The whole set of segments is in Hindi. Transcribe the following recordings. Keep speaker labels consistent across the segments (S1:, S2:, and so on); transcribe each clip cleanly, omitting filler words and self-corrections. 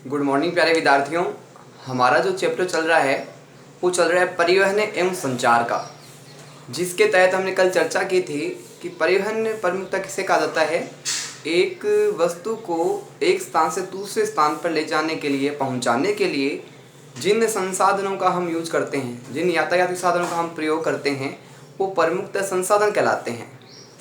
S1: गुड मॉर्निंग प्यारे विद्यार्थियों। हमारा जो चैप्टर चल रहा है वो चल रहा है परिवहन एवं संचार का, जिसके तहत हमने कल चर्चा की थी कि परिवहन प्रमुखता किसे कहा जाता है। एक वस्तु को एक स्थान से दूसरे स्थान पर ले जाने के लिए, पहुंचाने के लिए जिन संसाधनों का हम यूज करते हैं, जिन यातायाती साधनों का हम प्रयोग करते हैं, वो प्रमुखता संसाधन कहलाते हैं।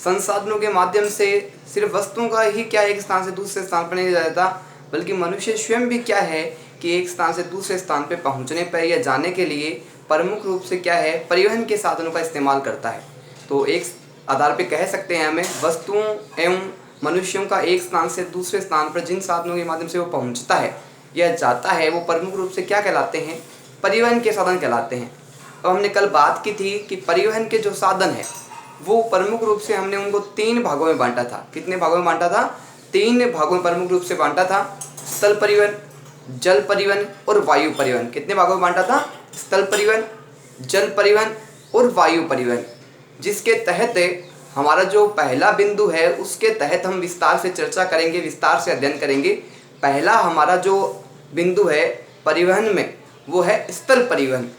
S1: संसाधनों के माध्यम से सिर्फ वस्तुओं का ही क्या एक स्थान से दूसरे स्थान पर नहीं जाता, बल्कि मनुष्य स्वयं भी क्या है कि एक स्थान से दूसरे स्थान पर पहुंचने पर या जाने के लिए प्रमुख रूप से क्या है, परिवहन के साधनों का इस्तेमाल करता है। तो एक आधार पे कह सकते हैं हमें वस्तुओं एवं मनुष्यों का एक स्थान से दूसरे स्थान पर जिन साधनों के माध्यम से वो पहुंचता है या जाता है, वो प्रमुख रूप से क्या कहलाते हैं, परिवहन के साधन कहलाते हैं। अब हमने कल बात की थी कि परिवहन के जो साधन है वो प्रमुख रूप से हमने उनको 3 भागों में बांटा था। कितने भागों में बांटा था? 3 भागों में प्रमुख रूप से बांटा था। स्थल परिवहन, जल परिवहन और वायु परिवहन। कितने भागों में बांटा था? स्थल परिवहन, जल परिवहन और वायु परिवहन। जिसके तहत हमारा जो पहला बिंदु है उसके तहत हम विस्तार से चर्चा करेंगे, विस्तार से अध्ययन करेंगे। पहला हमारा जो बिंदु है परिवहन में वो है स्थल परिवहन।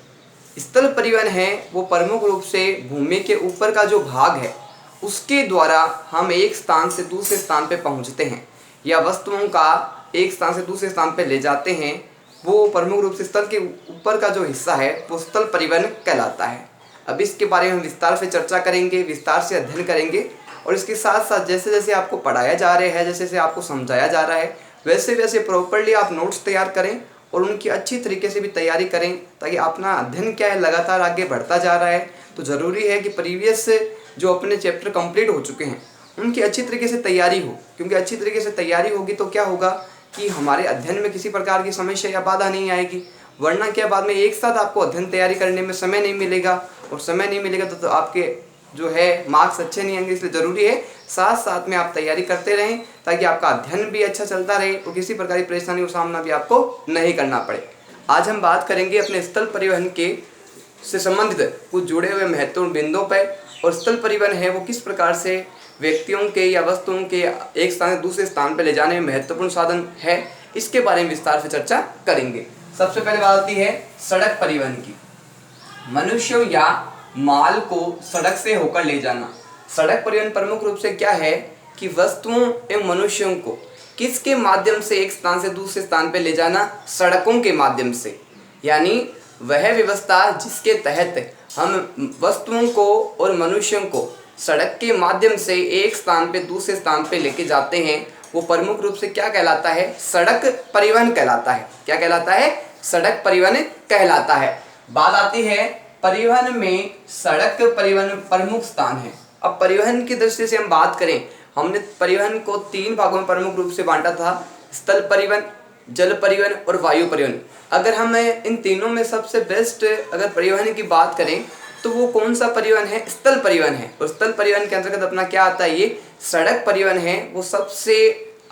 S1: स्थल परिवहन है वो प्रमुख रूप से भूमि के ऊपर का जो भाग है उसके द्वारा हम एक स्थान से दूसरे स्थान पर पहुंचते हैं या वस्तुओं का एक स्थान से दूसरे स्थान पर ले जाते हैं। वो प्रमुख रूप से स्थल के ऊपर का जो हिस्सा है वो स्थल परिवहन कहलाता है। अब इसके बारे में हम विस्तार से चर्चा करेंगे, विस्तार से अध्ययन करेंगे। और इसके साथ साथ जैसे जैसे आपको पढ़ाया जा रहा है, जैसे जैसे आपको समझाया जा रहा है, वैसे वैसे प्रॉपर्ली आप नोट्स तैयार करें और उनकी अच्छी तरीके से भी तैयारी करें, ताकि अपना अध्ययन क्या है लगातार आगे बढ़ता जा रहा है। तो ज़रूरी है कि प्रीवियस जो अपने चैप्टर कंप्लीट हो चुके हैं उनकी अच्छी तरीके से तैयारी हो, क्योंकि अच्छी तरीके से तैयारी होगी तो क्या होगा कि हमारे अध्ययन में किसी प्रकार की समस्या या बाधा नहीं आएगी। वरना क्या बाद में एक साथ आपको अध्ययन तैयारी करने में समय नहीं मिलेगा, और समय नहीं मिलेगा तो आपके जो है मार्क्स अच्छे नहीं आएंगे। इसलिए ज़रूरी है साथ साथ में आप तैयारी करते रहें, ताकि आपका अध्ययन भी अच्छा चलता रहे और किसी प्रकार की परेशानी का सामना भी आपको नहीं करना पड़े। आज हम बात करेंगे अपने स्थल परिवहन के से संबंधित कुछ जुड़े हुए महत्वपूर्ण बिंदुओं पर। और स्थल परिवहन है वो किस प्रकार से व्यक्तियों के या वस्तुओं के एक स्थान से दूसरे स्थान पर ले जाने में महत्वपूर्ण साधन है, इसके बारे में विस्तार से चर्चा करेंगे। सबसे पहले बात आती है सड़क परिवहन की। मनुष्यों या माल को सड़क से होकर ले जाना। सड़क परिवहन प्रमुख रूप से क्या है कि वस्तुओं एवं मनुष्यों को किसके माध्यम से एक स्थान से दूसरे स्थान पर ले जाना? सड़कों के माध्यम से। यानी वह व्यवस्था जिसके तहत हम वस्तुओं को और मनुष्यों को सड़क के माध्यम से एक स्थान पे दूसरे स्थान पे लेके जाते हैं, वो प्रमुख रूप से क्या कहलाता है? सड़क परिवहन कहलाता है। क्या कहलाता है? सड़क परिवहन कहलाता है। बात आती है परिवहन में सड़क परिवहन प्रमुख स्थान है। अब परिवहन की दृष्टि से हम बात करें, हमने परिवहन को 3 भागों में प्रमुख रूप से बांटा था। स्थल परिवहन, जल परिवहन और वायु परिवहन। अगर हम इन तीनों में सबसे बेस्ट अगर परिवहन की बात करें तो वो कौन सा परिवहन है? स्थल परिवहन है। और स्थल परिवहन के अंतर्गत अपना क्या आता है? ये सड़क परिवहन है वो सबसे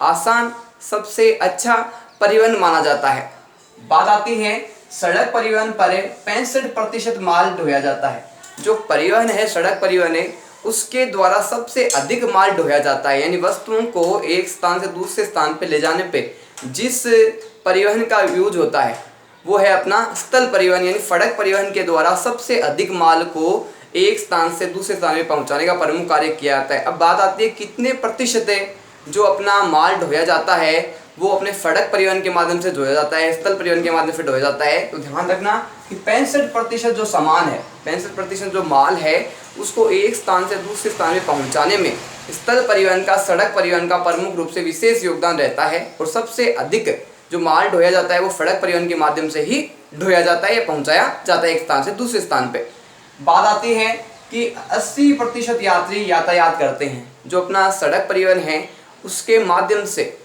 S1: आसान, सबसे अच्छा परिवहन माना जाता है। बात आती है सड़क परिवहन पर 65% माल ढोया जाता है। जो परिवहन है सड़क परिवहन है उसके द्वारा सबसे अधिक माल ढोया जाता है। यानी वस्तुओं को एक स्थान से दूसरे स्थान पर ले जाने पे जिस परिवहन का यूज होता है वो है अपना स्थल परिवहन। यानी सड़क परिवहन के द्वारा सबसे अधिक माल को एक स्थान से दूसरे स्थान में पहुंचाने का प्रमुख कार्य किया जाता है। अब बात आती है कितने प्रतिशत जो अपना माल ढोया जाता है वो अपने सड़क परिवहन के माध्यम से ढोया जाता है, स्थल परिवहन के माध्यम से ढोया जाता है। तो ध्यान रखना कि 65% जो सामान है, 65% जो माल है उसको एक स्थान से दूसरे स्थान में पहुंचाने में स्थल परिवहन का, सड़क परिवहन का प्रमुख रूप से विशेष योगदान रहता है। और सबसे अधिक जो माल ढोया जाता है वो सड़क परिवहन के माध्यम से ही ढोया जाता है या पहुंचाया जाता है एक स्थान से दूसरे स्थान पे। बात आती है कि 80% यात्री यातायात करते हैं। जो अपना सड़क परिवहन है उसके माध्यम से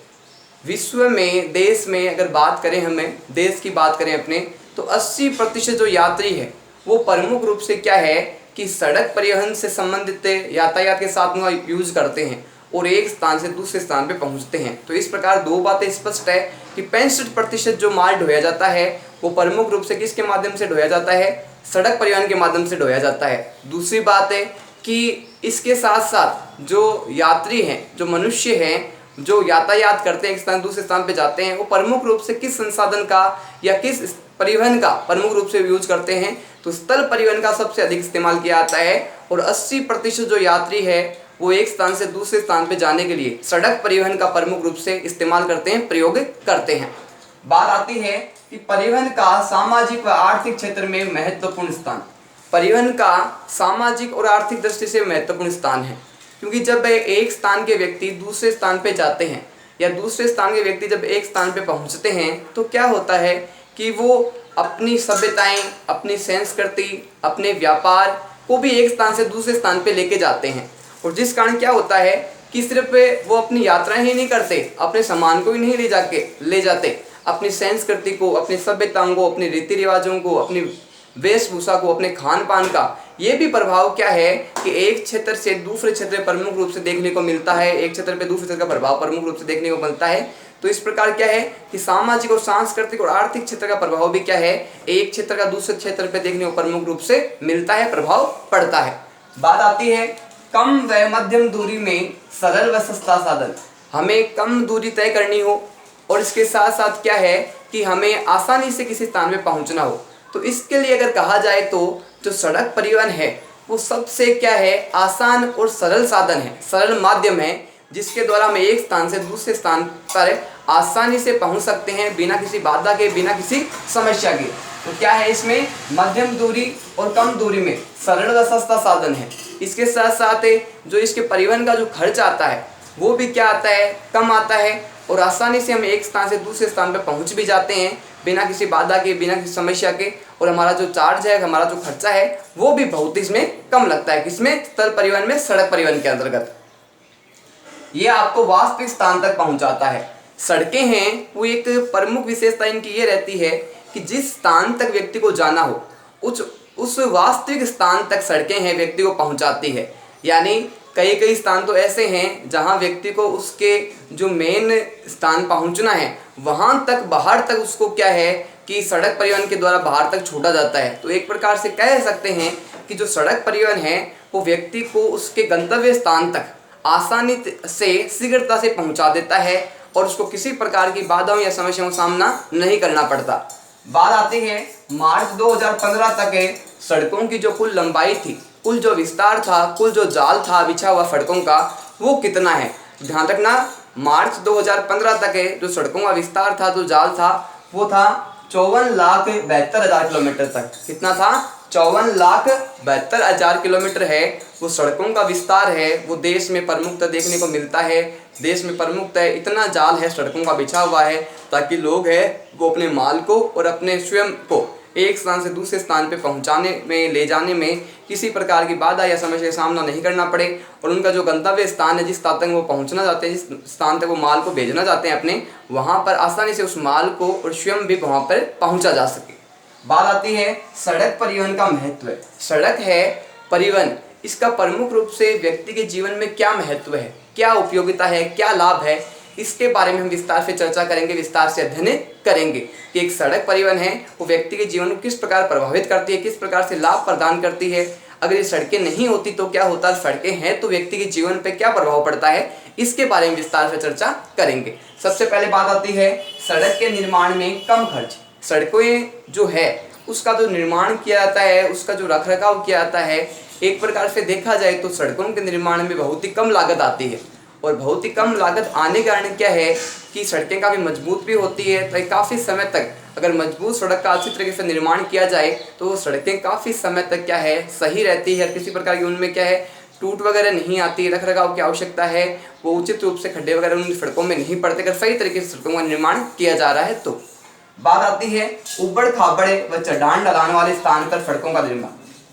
S1: विश्व में, देश में अगर बात करें, हमें देश की बात करें अपने, तो 80% जो यात्री है वो प्रमुख रूप से क्या है कि सड़क परिवहन से संबंधित यातायात के साधनों का यूज करते हैं और एक स्थान से दूसरे स्थान पे पहुंचते हैं। तो इस प्रकार 2 बातें स्पष्ट है कि 65% जो माल ढोया जाता है वो प्रमुख रूप से किसके माध्यम से ढोया जाता है? सड़क परिवहन के माध्यम से ढोया जाता है। दूसरी बात है कि इसके साथ साथ जो यात्री हैं, जो मनुष्य हैं, जो यातायात करते हैं, एक स्थान दूसरे स्थान पे जाते हैं, वो प्रमुख रूप से किस संसाधन का या किस परिवहन का प्रमुख रूप से यूज करते हैं? तो स्थल परिवहन का सबसे अधिक इस्तेमाल किया जाता है। और 80% जो यात्री है वो एक स्थान से दूसरे स्थान पे जाने के लिए सड़क परिवहन का प्रमुख रूप से इस्तेमाल करते हैं, प्रयोग करते हैं। बात आती है कि परिवहन का सामाजिक व आर्थिक क्षेत्र में महत्वपूर्ण स्थान। परिवहन का सामाजिक और आर्थिक दृष्टि से महत्वपूर्ण स्थान है, क्योंकि जब एक स्थान के व्यक्ति दूसरे स्थान पे जाते हैं या दूसरे स्थान के व्यक्ति जब एक स्थान पे पहुंचते हैं तो क्या होता है कि वो अपनी सभ्यताएं, अपनी संस्कृति, अपने व्यापार को भी एक स्थान से दूसरे स्थान पे लेके जाते हैं। और जिस कारण क्या होता है कि सिर्फ वो अपनी यात्राएं ही नहीं करते, अपने सामान को ही नहीं ले जाते, अपनी संस्कृति को, अपनी सभ्यताओं को, अपने रीति रिवाजों को, अपनी वेशभूषा को, अपने खान पान का ये भी प्रभाव क्या है कि एक क्षेत्र से दूसरे क्षेत्र प्रमुख रूप से देखने को मिलता है, एक क्षेत्र पे दूसरे क्षेत्र का प्रभाव प्रमुख रूप से देखने को मिलता है। तो इस प्रकार क्या है कि सामाजिक और सांस्कृतिक और आर्थिक क्षेत्र का प्रभाव भी क्या है, एक क्षेत्र का दूसरे क्षेत्र पे देखने को प्रमुख रूप से मिलता है, प्रभाव पड़ता है। बात आती है कम व मध्यम दूरी में सरल व सस्ता साधन। हमें कम दूरी तय करनी हो और इसके साथ साथ क्या है कि हमें आसानी से किसी स्थान में पहुंचना हो, तो इसके लिए अगर कहा जाए तो जो सड़क परिवहन है वो सबसे क्या है, आसान और सरल साधन है, सरल माध्यम है, जिसके द्वारा हम एक स्थान से दूसरे स्थान पर आसानी से पहुंच सकते हैं बिना किसी बाधा के, बिना किसी समस्या के। तो क्या है, इसमें मध्यम दूरी और कम दूरी में सरल व सस्ता साधन है। इसके साथ साथ जो इसके परिवहन का जो खर्च आता है वो भी क्या आता है, कम आता है, और आसानी से हम एक स्थान से दूसरे स्थान पर पहुंच भी जाते हैं बिना किसी बाधा के, बिना किसी समस्या के। और हमारा जो चार्ज है, हमारा जो खर्चा है वो भी बहुत इसमें कम लगता है। किसमें? स्थल परिवहन में, सड़क परिवहन के अंतर्गत। ये आपको वास्तविक स्थान तक पहुंचाता है। सड़कें हैं वो एक प्रमुख विशेषता इनकी ये रहती है कि जिस स्थान तक व्यक्ति को जाना हो उस वास्तविक स्थान तक सड़कें हैं व्यक्ति को पहुंचाती है। यानी कई स्थान तो ऐसे हैं जहां व्यक्ति को उसके जो मेन स्थान पहुंचना है वहां तक, बाहर तक उसको क्या है कि सड़क परिवहन के द्वारा बाहर तक छोड़ा जाता है। तो एक प्रकार से कह सकते हैं कि जो सड़क परिवहन है वो व्यक्ति को उसके गंतव्य स्थान तक आसानी से, शीघ्रता से पहुंचा देता है और उसको किसी प्रकार की बाधाओं या समस्याओं का सामना नहीं करना पड़ता। बात आती है मार्च 2015 तक सड़कों की जो कुल लंबाई थी, कुल जो विस्तार था, कुल जो जाल था बिछा हुआ सड़कों का, वो कितना है? ध्यान रखना, मार्च 2015 तक जो सड़कों का विस्तार था, जो जाल था, वो था 54,72,000 किलोमीटर तक। कितना था? 54,72,000 किलोमीटर है वो सड़कों का विस्तार है। वो देश में प्रमुखतः देखने को मिलता है, देश में प्रमुखतः इतना जाल है सड़कों का बिछा हुआ है ताकि लोग है वो अपने माल को और अपने स्वयं को एक स्थान से दूसरे स्थान पे पहुंचाने में, ले जाने में किसी प्रकार की बाधा या समस्या का सामना नहीं करना पड़े, और उनका जो गंतव्य स्थान है, जिस स्थान तक वो पहुंचना चाहते हैं, जिस स्थान तक वो माल को भेजना चाहते हैं अपने, वहां पर आसानी से उस माल को और स्वयं भी वहां पर पहुंचा जा सके। बात आती है सड़क परिवहन का महत्व। सड़क है परिवहन, इसका प्रमुख रूप से व्यक्ति के जीवन में क्या महत्व है, क्या उपयोगिता है, क्या लाभ है, इसके बारे में हम विस्तार से चर्चा करेंगे, विस्तार से अध्ययन करेंगे कि एक सड़क परिवहन है वो व्यक्ति के जीवन को किस प्रकार प्रभावित करती है, किस प्रकार से लाभ प्रदान करती है। अगर ये सड़कें नहीं होती तो क्या होता, सड़कें हैं तो व्यक्ति के जीवन पे क्या प्रभाव पड़ता है, इसके बारे में विस्तार से चर्चा करेंगे। सबसे पहले बात आती है सड़क के निर्माण में कम खर्च। सड़कें जो है उसका जो निर्माण किया जाता है, उसका जो रखरखाव किया जाता है, एक प्रकार से देखा जाए तो सड़कों के निर्माण में बहुत ही कम लागत आती है। और बहुत ही कम लागत आने के कारण क्या है कि सड़कें काफ़ी मजबूत भी होती है, तो काफ़ी समय तक अगर मजबूत सड़क का अच्छी तरीके से निर्माण किया जाए तो सड़कें काफ़ी समय तक क्या है सही रहती है, किसी प्रकार की उनमें क्या है टूट वगैरह नहीं आती, रखरखाव की आवश्यकता है वो उचित रूप से खड्डे वगैरह उन सड़कों में नहीं पड़ते, अगर सही तरीके से सड़कों का निर्माण किया जा रहा है तो। बात आती है उबड़ खाबड़ व चढ़ान ढलान वाले स्थान पर सड़कों का निर्माण।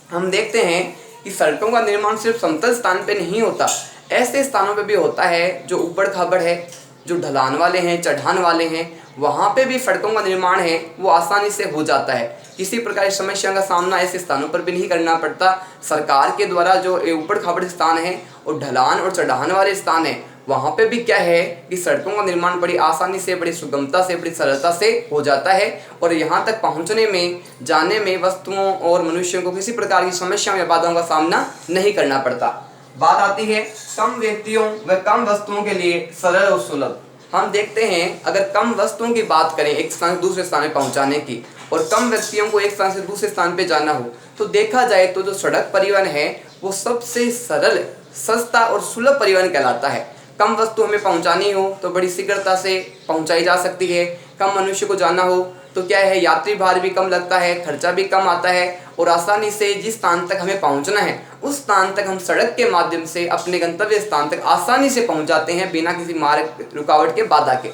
S1: हम देखते हैं कि सड़कों का निर्माण सिर्फ समतल स्थान पे नहीं होता, ऐसे स्थानों पे भी होता है जो उबड़ खाबड़ है, जो ढलान वाले हैं, चढ़ान वाले हैं, वहाँ पे भी सड़कों का निर्माण है वो आसानी से हो जाता है। किसी प्रकार की समस्या का सामना ऐसे स्थानों पर भी नहीं करना पड़ता। सरकार के द्वारा जो उबड़ खाबड़ स्थान है और ढलान और चढ़ान वाले स्थान है वहाँ पे भी क्या है कि सड़कों का निर्माण बड़ी आसानी से, बड़ी सुगमता से, बड़ी सरलता से हो जाता है और यहाँ तक पहुँचने में, जाने में वस्तुओं और मनुष्यों को किसी प्रकार की समस्याओं या बाधाओं का सामना नहीं करना पड़ता। बात आती है कम व्यक्तियों व कम वस्तुओं के लिए सरल और सुलभ। हम देखते हैं अगर कम वस्तुओं की बात करें एक स्थान से दूसरे स्थान में पहुंचाने की, और कम व्यक्तियों को एक स्थान से दूसरे स्थान पे जाना हो, तो देखा जाए तो जो सड़क परिवहन है वो सबसे सरल, सस्ता और सुलभ परिवहन कहलाता है। कम वस्तु हमें पहुंचानी हो तो बड़ी शीघ्रता से पहुंचाई जा सकती है। कम मनुष्य को जाना हो तो क्या है, यात्री भार भी कम लगता है, खर्चा भी कम आता है, और आसानी से जिस स्थान तक हमें पहुंचना है उस स्थान तक हम सड़क के माध्यम से अपने गंतव्य स्थान तक आसानी से पहुंच जाते हैं बिना किसी मार्ग रुकावट के, बाधा के।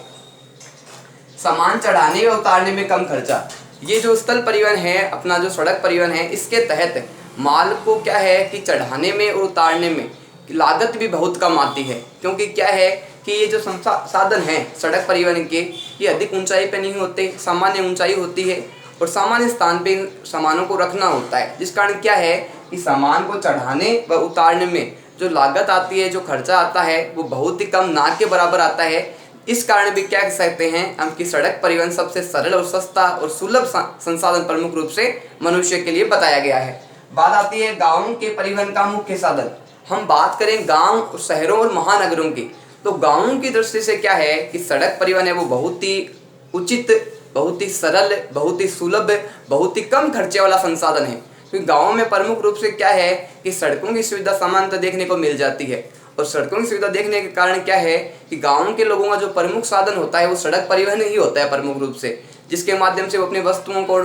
S1: सामान चढ़ाने व उतारने में कम खर्चा। ये जो स्थल परिवहन है, अपना जो सड़क परिवहन है, इसके तहत माल को क्या है कि चढ़ाने में और उतारने में लागत भी बहुत कम आती है, क्योंकि क्या है कि ये जो साधन हैं सड़क परिवहन के, ये अधिक ऊंचाई पे नहीं होते, सामान्य ऊंचाई होती है और सामान्य स्थान पे सामानों को रखना होता है, जिस कारण क्या है कि सामान को चढ़ाने व उतारने में जो लागत आती है, जो खर्चा आता है, वो बहुत ही कम, ना के बराबर आता है। इस कारण भी क्या कह सकते हैं हम कि सड़क परिवहन सबसे सरल और सस्ता और सुलभ संसाधन प्रमुख रूप से मनुष्य के लिए बताया गया है। बात आती है गाँव के परिवहन का मुख्य साधन। हम बात करें गांव, शहरों और महानगरों की, तो गांवों की दृष्टि से क्या है कि सड़क परिवहन है वो बहुत ही उचित, बहुत ही सरल, बहुत ही सुलभ, बहुत ही कम खर्चे वाला संसाधन है। क्योंकि गाँवों में प्रमुख रूप से क्या है कि सड़कों की सुविधा सामान्यतः देखने को मिल जाती है, और सड़कों की सुविधा देखने के कारण क्या है कि गाँव के लोगों का जो प्रमुख साधन होता है वो सड़क परिवहन ही होता है प्रमुख रूप से, जिसके माध्यम से वो अपनी वस्तुओं को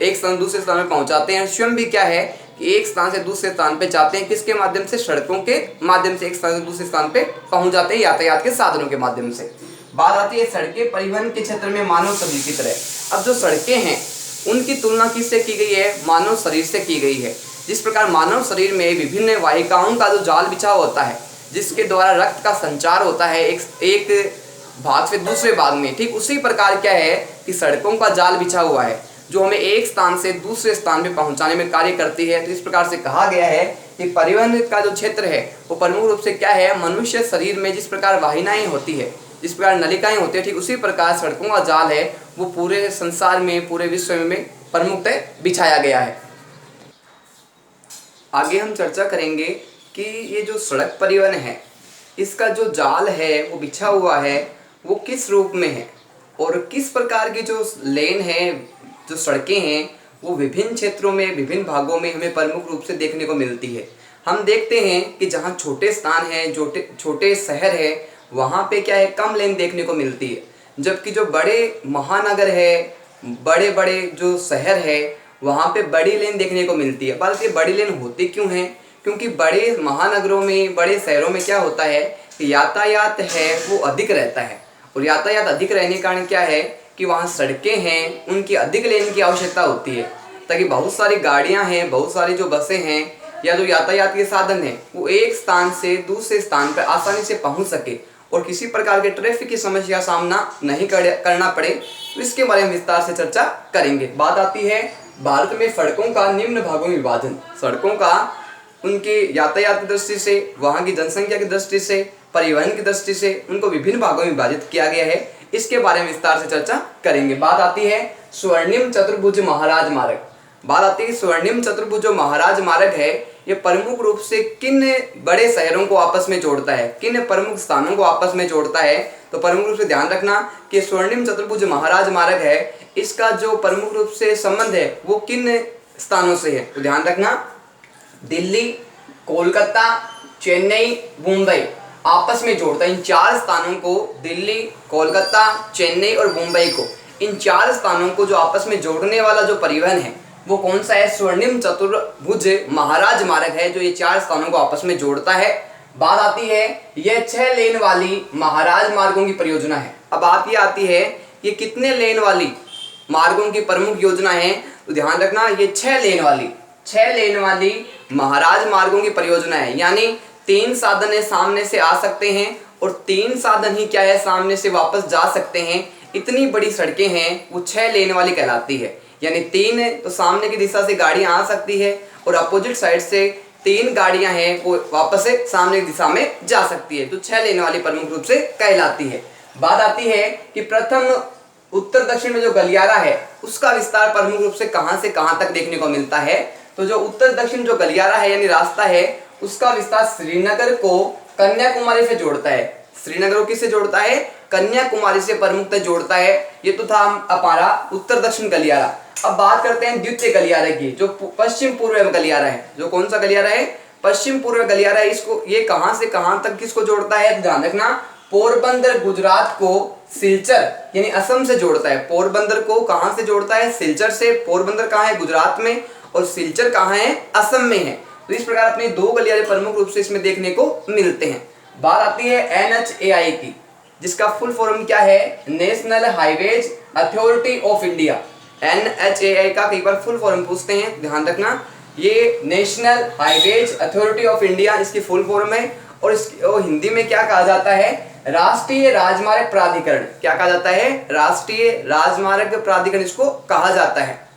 S1: एक स्थान दूसरे स्थान में पहुंचाते हैं। स्वयं भी क्या है कि एक स्थान से दूसरे स्थान पे जाते हैं, किसके माध्यम से, सड़कों के माध्यम से एक स्थान से दूसरे स्थान पे पहुंच जाते हैं, यातायात के साधनों के माध्यम से। बात आती है सड़कें परिवहन के क्षेत्र में मानव शरीर की तरह। अब जो सड़कें हैं उनकी तुलना किससे की गई है, मानव शरीर से की गई है। जिस प्रकार मानव शरीर में विभिन्न वाहिकाओं का जो जाल बिछा होता है, जिसके द्वारा रक्त का संचार होता है एक भाग से दूसरे भाग में, ठीक उसी प्रकार क्या है कि सड़कों का जाल बिछा हुआ है जो हमें एक स्थान से दूसरे स्थान पे पहुंचाने में कार्य करती है। तो इस प्रकार से कहा गया है कि परिवहन का जो क्षेत्र है वो प्रमुख रूप से क्या है, मनुष्य शरीर में जिस प्रकार वाहिनाएं होती है, जिस प्रकार नलिकाएं होती है, ठीक उसी प्रकार सड़कों का जाल है वो पूरे संसार में, पूरे विश्व में प्रमुखतः बिछाया गया है। आगे हम चर्चा करेंगे कि ये जो सड़क परिवहन है इसका जो जाल है वो बिछा हुआ है वो किस रूप में है, और किस प्रकार की जो लेन है, जो सड़कें हैं वो विभिन्न क्षेत्रों में, विभिन्न भागों में हमें प्रमुख रूप से देखने को मिलती है। हम देखते हैं कि जहाँ छोटे स्थान हैं, छोटे शहर है, वहाँ पे क्या है, कम लेन देखने को मिलती है, जबकि जो बड़े महानगर है, बड़े बड़े जो शहर है, वहाँ पे बड़ी लेन देखने को मिलती है। बल्कि बड़ी लेन होती क्यों है, क्योंकि बड़े महानगरों में, बड़े शहरों में क्या होता है कि यातायात है वो अधिक रहता है, और यातायात अधिक रहने के कारण क्या है कि वहाँ सड़कें हैं उनकी अधिक लेन की आवश्यकता होती है, ताकि बहुत सारी गाड़ियाँ हैं, बहुत सारी जो बसें हैं या जो यातायात के साधन हैं वो एक स्थान से दूसरे स्थान पर आसानी से पहुँच सके और किसी प्रकार के ट्रैफिक की समस्या का सामना नहीं करना पड़े। तो इसके बारे में विस्तार से चर्चा करेंगे। बात आती है भारत में सड़कों का निम्न भागों में विभाजन। सड़कों का उनके यातायात की दृष्टि से, वहाँ की जनसंख्या की दृष्टि से, परिवहन की दृष्टि से उनको विभिन्न भागों में विभाजित किया गया है। इसके बारे में विस्तार से चर्चा करेंगे। बात आती है स्वर्णिम चतुर्भुज महाराज मार्ग। बात आती है स्वर्णिम चतुर्भुज जो महाराज मार्ग है ये प्रमुख रूप से किन बड़े शहरों को आपस में जोड़ता है, किन प्रमुख स्थानों को आपस में जोड़ता है। तो प्रमुख रूप से ध्यान रखना कि स्वर्णिम चतुर्भुज महाराज मार्ग है, इसका जो प्रमुख रूप से संबंध है वो किन स्थानों से है। तो ध्यान रखना, दिल्ली, कोलकाता, चेन्नई, मुंबई आपस में जोड़ता है। इन चार स्थानों को, दिल्ली, कोलकाता, चेन्नई और मुंबई को, इन चार स्थानों को जो आपस में जोड़ने वाला जो परिवहन है वो कौन सा है, स्वर्णिम चतुर्भुज महाराज मार्ग है जो ये चार स्थानों को आपस में जोड़ता है। बात आती है यह 6 लेन वाली महाराज मार्गों की परियोजना है। अब बात ये आती है ये कितने लेन वाली मार्गों की प्रमुख योजना है। तो ध्यान रखना ये 6 लेन वाली महाराज मार्गों की परियोजना है, यानी 3 साधन है सामने से आ सकते हैं और 3 साधन ही क्या है सामने से वापस जा सकते हैं। इतनी बड़ी सड़कें हैं वो 6 लेन वाली कहलाती है, यानी 3 तो सामने की दिशा से गाड़ियां आ सकती है और अपोजिट साइड से 3 गाड़ियां हैं वो वापस से सामने की दिशा में जा सकती है, तो 6 लेन वाली प्रमुख रूप से कहलाती है। बात आती है कि प्रथम उत्तर दक्षिण में जो गलियारा है उसका विस्तार प्रमुख रूप से कहां तक देखने को मिलता है। तो जो उत्तर दक्षिण जो गलियारा है यानी रास्ता है उसका विस्तार श्रीनगर को कन्याकुमारी से जोड़ता है। श्रीनगर को किससे जोड़ता है? कन्याकुमारी से प्रमुखतः जोड़ता है। ये तो था हमारा उत्तर दक्षिण गलियारा। अब बात करते हैं द्वितीय गलियारे की, जो पश्चिम पूर्व गलियारा है। जो कौन सा गलियारा है? पश्चिम पूर्व गलियारा है। इसको ये कहां से कहां तक किसको जोड़ता है? ध्यान रखना, पोरबंदर गुजरात को सिलचर यानी असम से जोड़ता है। पोरबंदर को कहां से जोड़ता है? सिलचर से। पोरबंदर कहां है? गुजरात में। और सिलचर कहां है? असम में है। तो इस प्रकार अपने दो गलियारे प्रमुख रूप से इसमें देखने को मिलते हैं। बात आती है NHAI की, जिसका फुल फॉर्म क्या है? National highways authority of India. NHAI का कई बार फुल फॉर्म पूछते हैं, ध्यान रखना। ये national highways authority of India इसकी फुल फॉर्म है। और इसको हिंदी में क्या कहा जाता है? राष्ट्रीय राजमार्ग प्राधिकरण। क्या कहा जाता है? राष्ट्रीय राजमार्ग प्राधिकरण इसको कहा जाता है।